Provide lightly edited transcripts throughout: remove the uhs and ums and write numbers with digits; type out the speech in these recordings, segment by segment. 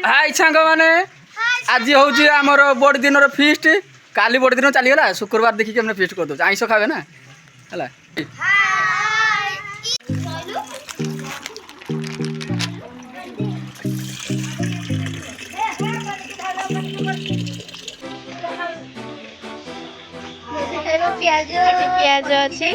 हाय सांग माने आज हूँ आमर बड़ दिन फिस्ट काली बड़ दिन चलीगला शुक्रवार देखिए हमने फिस्ट कर दो आइंस खावे ना है प्याज अच्छी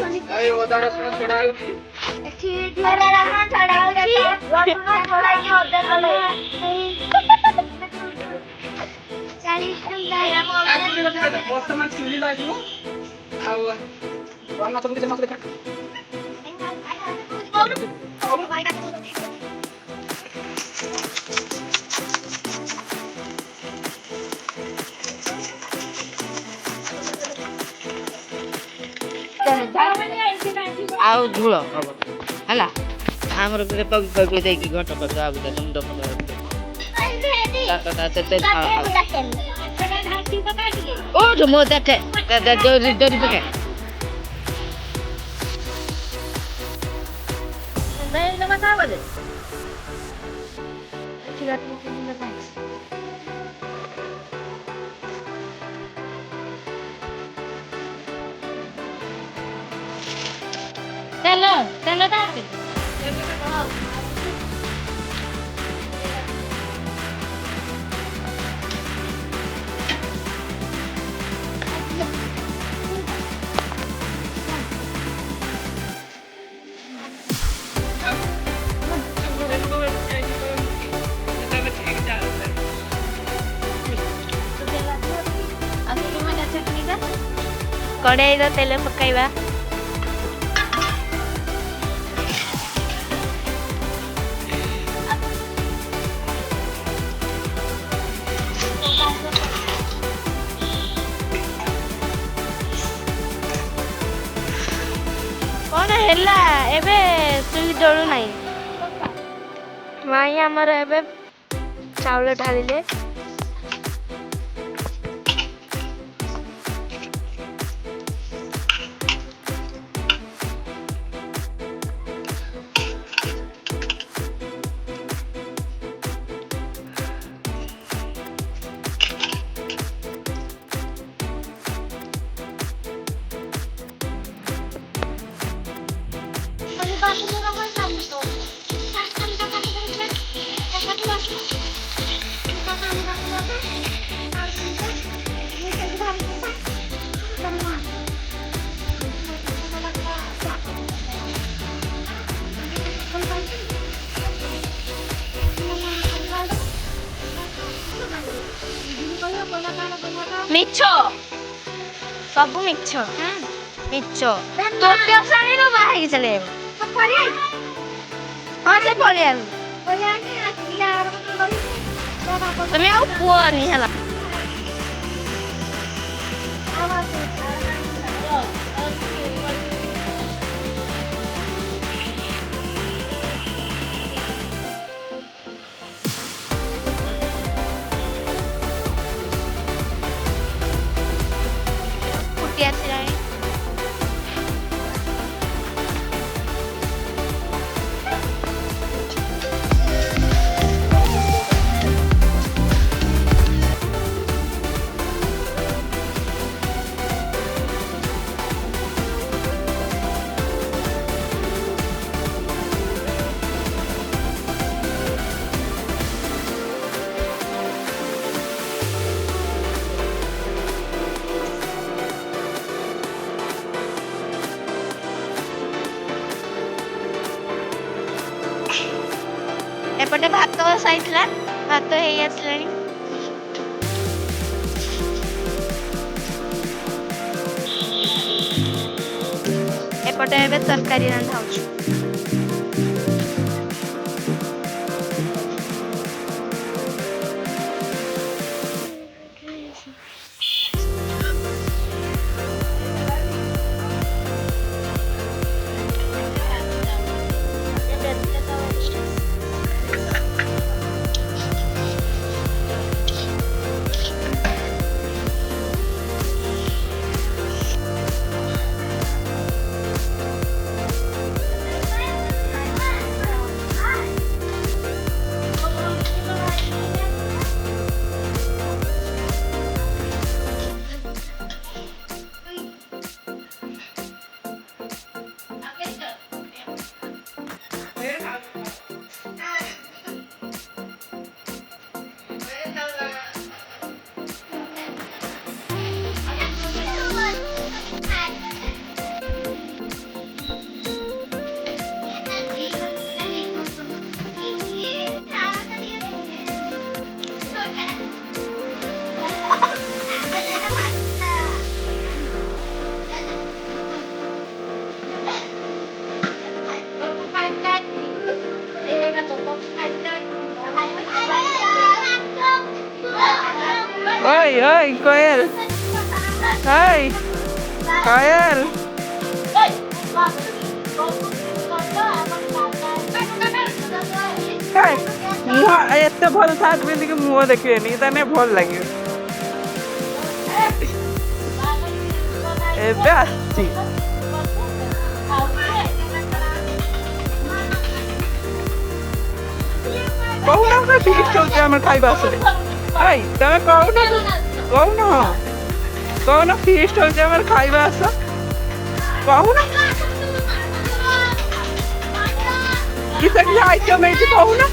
आउ धूल है आमर पग पग देखिए घट पग आगे मुंड ओ जो मो देखे डोरी डोरी पके नहीं लगा था बोले ठीक है चलो दाते कड़ाई तेल पकाइबा कौन है एबे सुई डरू नहीं माई आमर एबे चावल ढालिले मिच्छो सब मिच्छो मिच्छो तो क्या सारी नो बाहर की चले हाँ से पढ़े तो मैं वो पुआ नहीं है ला कुटिया चिराई एपटे भात साइथला भात हेई आसलानी एपटे एबे तरकारी Randha होछ Hey, Koel. Hey, Koel. Hey, मुँह एते भल साथ पिंधि के मुँह देखिएनि ताने भल लागे एबे आसी कहुना ना फीस्ट चलते हमर खाइबा आसले हाय तमे कहुना फीस्ट चलते हमर खाइबा आस कहुना किसे की आइटम है कहुना